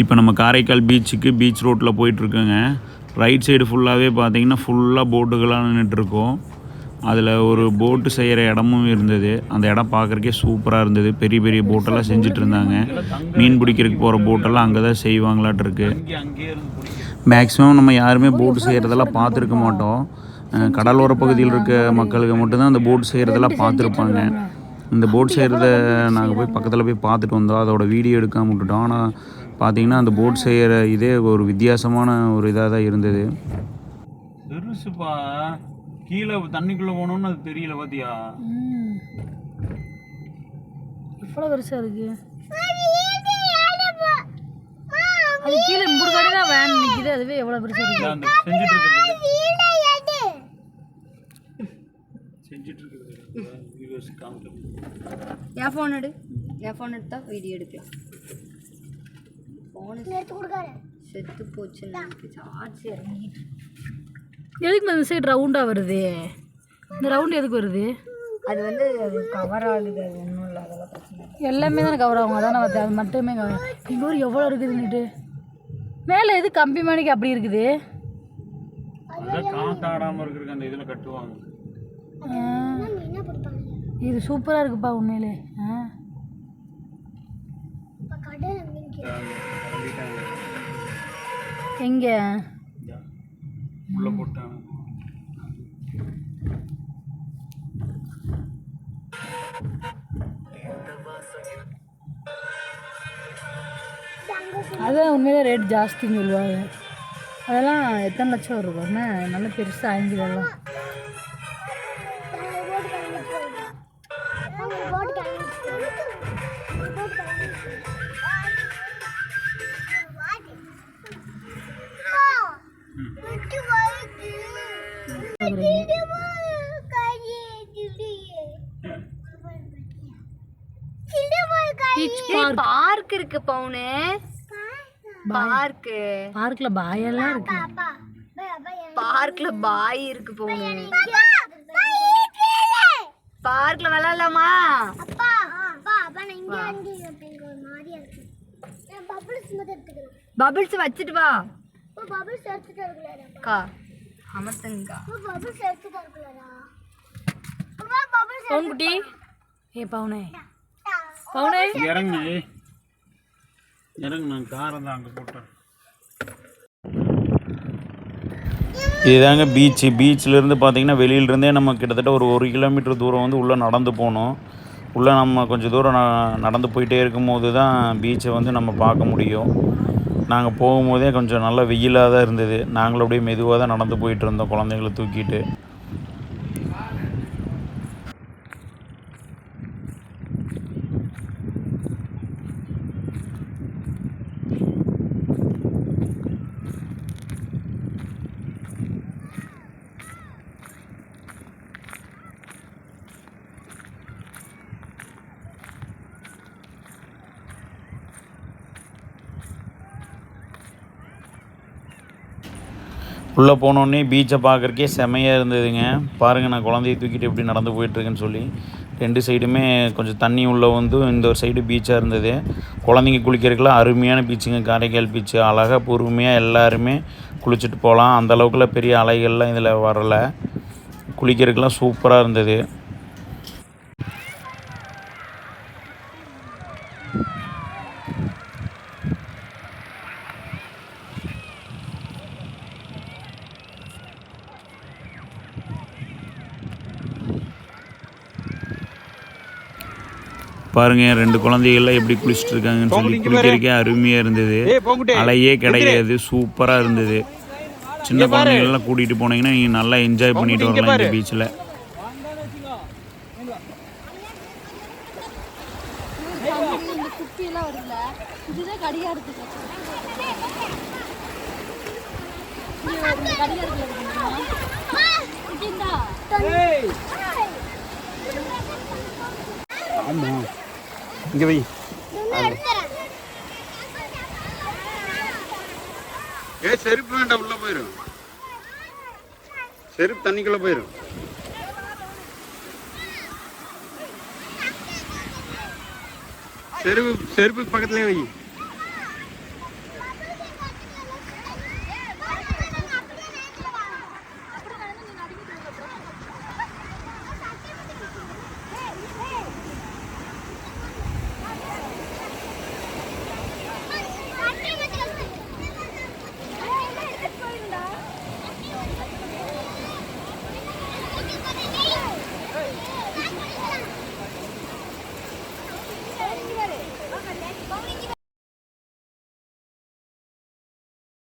இப்போ நம்ம காரைக்கால் பீச்சுக்கு பீச் ரோட்டில் போயிட்டுருக்கோங்க. ரைட் சைடு ஃபுல்லாகவே பார்த்தீங்கன்னா ஃபுல்லாக போட்டுகளாக நின்றுட்டுருக்கோம். அதில் ஒரு போட்டு செய்கிற இடமும் இருந்தது. அந்த இடம் பார்க்குறக்கே சூப்பராக இருந்தது. பெரிய பெரிய போட்டெல்லாம் செஞ்சுட்டு இருந்தாங்க. மீன் பிடிக்கிறதுக்கு போகிற போட்டெல்லாம் அங்கே தான் செய்வாங்களாட்டிருக்கு. மேக்ஸிமம் நம்ம யாருமே போட்டு செய்கிறதெல்லாம் பார்த்துருக்க மாட்டோம். கடலோர பகுதியில் இருக்க மக்களுக்கு மட்டும்தான் அந்த போட் செய்கிறதெல்லாம் பார்த்துருப்பாங்க. இந்த போட் செய்கிறத நாங்கள் போய் பக்கத்தில் போய் பார்த்துட்டு வந்தோம். அதோட வீடியோ எடுக்காமல் விட்டுட்டோம். ஆனால் பார்த்தீங்கன்னா அந்த போட் செய்கிற இதே ஒரு வித்தியாசமான ஒரு இதாக தான் இருந்தது. பெருசுப்பா, கீழே தண்ணிக்குள்ளே போகணுன்னு அது தெரியல. பார்த்தியா எவ்வளோ பெருசாக இருக்கு. அது கீழே மூணு கடை தான் வேன் நிற்கிது. அதுவே எவ்வளோ பெருசாக இருக்கு. செஞ்சுட்டு இருக்குது. என் ஃபோன் எடுத்தா வீடியோ எடுக்கலாம். ஃபோனு செத்து போச்சு. சார்ஜ் இறங்கிட்டு எதுக்கு இந்த சைடு ரவுண்டாக வருது? இந்த ரவுண்டு எதுக்கு வருது? அது வந்து அது கவர் ஆகுது. அது ஒன்றும் இல்லை, அதெல்லாம் பிரச்சனை இல்லை. எல்லாமே தானே கவர் ஆகும். அதானே வருது. அது மட்டுமே கவர். எங்கள் ஊர் எவ்வளோ இருக்குதுன்னுட்டு மேலே எது கம்பி மணிக்கு அப்படி இருக்குது. காத்தாடாமல் இருக்கிறதுக்கு அந்த இதில் கட்டுவாங்க. இது சூப்பராக இருக்குப்பா உண்மையிலே. எங்கே உள்ள போட்டாங்க. அதுதான் உண்மையிலே ரேட் ஜாஸ்தின்னு சொல்லுவாங்க. அதெல்லாம் எத்தனை லட்சம் இருக்கும்? நல்ல பெருசாக ஆங்கிலெல்லாம். பார்க் இருக்கு பவுனு. பார்க்ல பாயெல்லாம் இருக்கு. பார்க்ல பாய் இருக்கு பவுனு. பார்க்ல விளையாடலாமா? பபிள்ஸ் வச்சுட்டு வா. பவுன்குட்டி, ஏ பவுனே பவுனே இறங்கு நான் காரை தான் அங்கே போட்டேன். இதுதாங்க பீச்சு. பீச்சிலேருந்து பார்த்தீங்கன்னா வெளியிலேருந்தே நம்ம கிட்டத்தட்ட ஒரு 1 கிலோமீட்டர் தூரம் வந்து உள்ளே நடந்து போகணும். உள்ளே நம்ம கொஞ்சம் தூரம் நடந்து போயிட்டே இருக்கும்போது தான் பீச்சை வந்து நம்ம பார்க்க முடியும். நாங்கள் போகும்போதே கொஞ்சம் நல்லா வெயிலாக தான் இருந்தது. நாங்களும் அப்படியே மெதுவாக தான் நடந்து போயிட்டு இருந்தோம் குழந்தைங்களை தூக்கிட்டு. உள்ளே போனோடனே பீச்சை பார்க்குறக்கே செமையாக இருந்ததுங்க. பாருங்கள், நான் குழந்தைய தூக்கிட்டு எப்படி நடந்து போயிட்டுருக்குன்னு சொல்லி. 2 சைடுமே கொஞ்சம் தண்ணி உள்ளே வந்து இந்த ஒரு சைடு பீச்சாக இருந்தது. குழந்தைங்க குளிக்கிறதுக்கெலாம் அருமையான பீச்சுங்க காரைக்கால் பீச்சு. அழகாக பொறுமையாக எல்லாருமே குளிச்சுட்டு போகலாம். அந்தளவுக்குலாம் பெரிய அலைகள்லாம் இதில் வரலை. குளிக்கிறதுக்கெலாம் சூப்பராக இருந்தது. பாருங்க, 2 குழந்தைகள்லாம் எப்படி குளிச்சுட்டு இருக்காங்கன்னு சொல்லி. குளிக்கிறதுக்கே அருமையாக இருந்தது. அலையே கிடையாது, சூப்பராக இருந்தது. சின்ன குழந்தைகள்லாம் கூட்டிகிட்டு போனீங்கன்னா நீங்கள் நல்லா என்ஜாய் பண்ணிட்டு வரலாம் இந்த பீச்சில். ஆமாம், இங்கே வை. செருப்பு வேண்டாம், உள்ள போயிடும். செருப்பு தண்ணிக்குள்ள போயிடும். செருப்பு பக்கத்துலேயே வை.